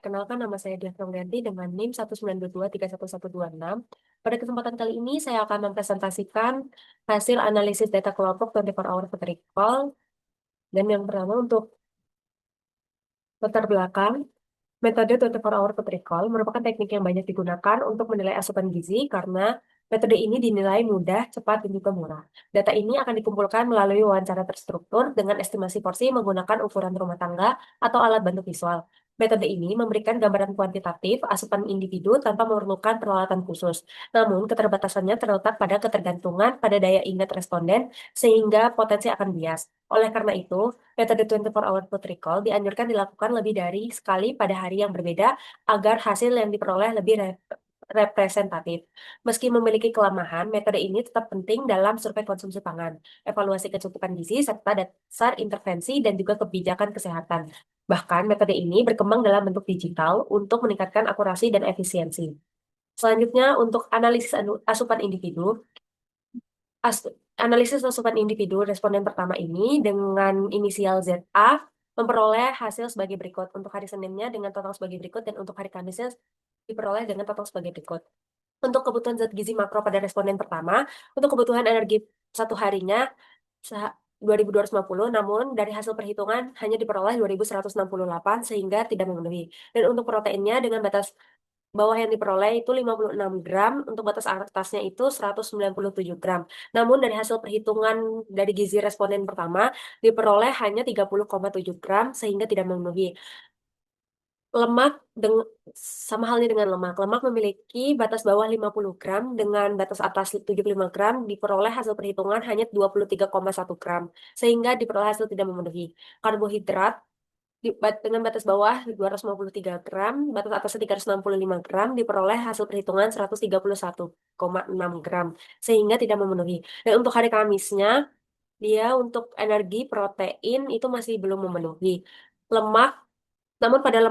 Kenalkan nama saya Dian Fernanti dengan NIM 192231126. Pada kesempatan kali ini saya akan mempresentasikan hasil analisis data kelompok 24 hour food recall. Dan yang pertama untuk latar belakang, metode 24 hour food recall merupakan teknik yang banyak digunakan untuk menilai asupan gizi karena metode ini dinilai mudah, cepat, dan juga murah. Data ini akan dikumpulkan melalui wawancara terstruktur dengan estimasi porsi menggunakan ukuran rumah tangga atau alat bantu visual. Metode ini memberikan gambaran kuantitatif asupan individu tanpa memerlukan peralatan khusus. Namun, keterbatasannya terletak pada ketergantungan pada daya ingat responden sehingga potensi akan bias. Oleh karena itu, metode 24 hour food recall dianjurkan dilakukan lebih dari sekali pada hari yang berbeda agar hasil yang diperoleh lebih representatif. Meski memiliki kelemahan, metode ini tetap penting dalam survei konsumsi pangan, evaluasi kecukupan gizi, serta dasar intervensi dan juga kebijakan kesehatan. Bahkan, metode ini berkembang dalam bentuk digital untuk meningkatkan akurasi dan efisiensi. Selanjutnya, untuk analisis asupan individu, analisis asupan individu responden pertama ini dengan inisial ZA memperoleh hasil sebagai berikut. Untuk hari Seninnya dengan total sebagai berikut dan untuk hari Kamisnya diperoleh dengan total sebagai berikut. Untuk kebutuhan zat gizi makro pada responden pertama, untuk kebutuhan energi satu harinya 2.250, namun dari hasil perhitungan hanya diperoleh 2.168 sehingga tidak memenuhi. Dan untuk proteinnya dengan batas bawah yang diperoleh itu 56 gram, untuk batas atasnya itu 197 gram. Namun dari hasil perhitungan dari gizi responden pertama diperoleh hanya 30,7 gram sehingga tidak memenuhi. Lemak deng- Sama halnya dengan lemak. Lemak memiliki batas bawah 50 gram dengan batas atas 75 gram diperoleh hasil perhitungan hanya 23,1 gram sehingga diperoleh hasil tidak memenuhi. Karbohidrat dengan batas bawah 253 gram, batas atas 365 gram, diperoleh hasil perhitungan 131,6 gram, sehingga tidak memenuhi. Dan untuk hari Kamisnya, dia untuk energi protein itu masih belum memenuhi. Lemak Namun pada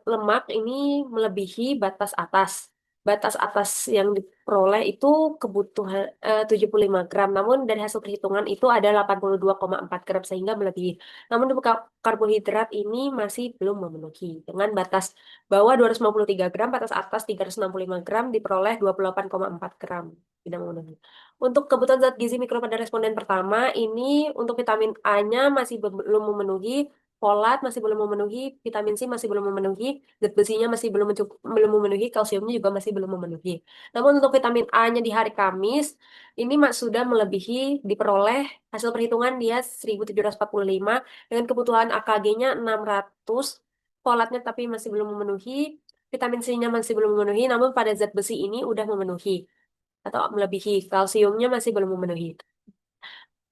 lemak ini melebihi batas atas. Batas atas yang diperoleh itu kebutuhan 75 gram. Namun dari hasil perhitungan itu ada 82,4 gram sehingga melebihi. Namun untuk karbohidrat ini masih belum memenuhi. Dengan batas bawah 253 gram, batas atas 365 gram diperoleh 28,4 gram. Tidak memenuhi. Untuk kebutuhan zat gizi mikro pada responden pertama, ini untuk vitamin A-nya masih belum memenuhi, folat masih belum memenuhi, vitamin C masih belum memenuhi, zat besinya masih belum memenuhi, kalsiumnya juga masih belum memenuhi. Namun untuk vitamin A-nya di hari Kamis, ini sudah melebihi, diperoleh hasil perhitungan dia 1.745 dengan kebutuhan AKG-nya 600, folatnya tapi masih belum memenuhi, vitamin C-nya masih belum memenuhi, namun pada zat besi ini udah memenuhi atau melebihi, kalsiumnya masih belum memenuhi.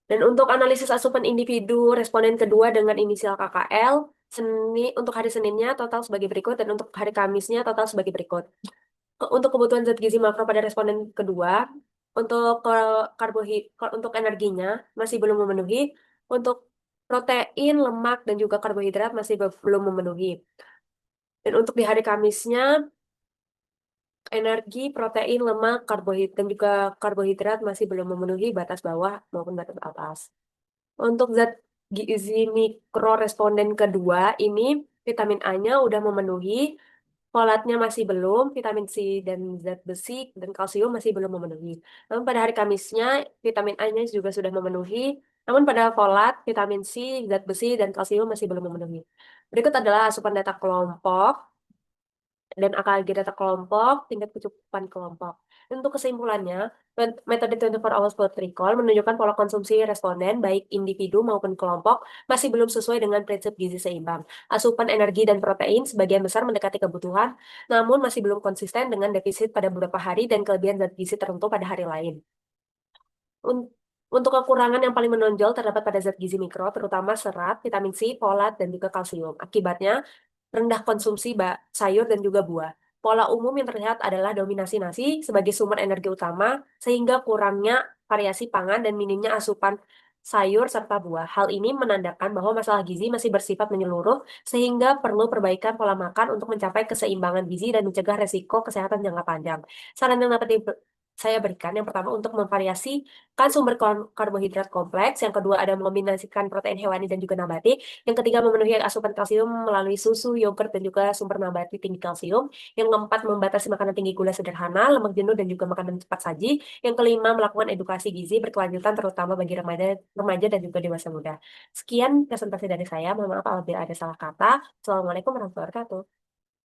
Dan untuk analisis asupan individu responden kedua dengan inisial KKL, untuk hari Seninnya total sebagai berikut dan untuk hari Kamisnya total sebagai berikut. Untuk kebutuhan zat gizi makro pada responden kedua, untuk untuk energinya masih belum memenuhi, untuk protein, lemak, dan juga karbohidrat masih belum memenuhi. Dan untuk di hari Kamisnya, energi, protein, lemak, karbohidrat, dan juga karbohidrat masih belum memenuhi batas bawah maupun batas atas. Untuk zat gizi mikro responden kedua, ini vitamin A-nya udah memenuhi, folatnya masih belum, vitamin C dan zat besi dan kalsium masih belum memenuhi. Namun pada hari Kamisnya, vitamin A-nya juga sudah memenuhi, namun pada folat, vitamin C, zat besi, dan kalsium masih belum memenuhi. Berikut adalah asupan data kelompok dan AKG data kelompok, tingkat kecukupan kelompok. Untuk kesimpulannya, metode 24 hours food recall menunjukkan pola konsumsi responden, baik individu maupun kelompok, masih belum sesuai dengan prinsip gizi seimbang. Asupan energi dan protein sebagian besar mendekati kebutuhan, namun masih belum konsisten dengan defisit pada beberapa hari dan kelebihan zat gizi tertentu pada hari lain. Un- Untuk kekurangan yang paling menonjol terdapat pada zat gizi mikro, terutama serat, vitamin C, folat, dan juga kalsium. Akibatnya, rendah konsumsi sayur dan juga buah. Pola umum yang terlihat adalah dominasi nasi sebagai sumber energi utama, sehingga kurangnya variasi pangan dan minimnya asupan sayur serta buah. Hal ini menandakan bahwa masalah gizi masih bersifat menyeluruh, sehingga perlu perbaikan pola makan untuk mencapai keseimbangan gizi dan mencegah resiko kesehatan jangka panjang. Saran yang dapat saya berikan. Yang pertama untuk memvariasikan sumber karbohidrat kompleks. Yang kedua ada mengombinasikan protein hewani dan juga nabati. Yang ketiga memenuhi asupan kalsium melalui susu, yogurt, dan juga sumber nabati tinggi kalsium. Yang keempat membatasi makanan tinggi gula sederhana, lemak jenuh, dan juga makanan cepat saji. Yang kelima melakukan edukasi gizi berkelanjutan terutama bagi remaja dan juga dewasa muda. Sekian presentasi dari saya. Mohon maaf apabila ada salah kata. Assalamualaikum warahmatullahi wabarakatuh.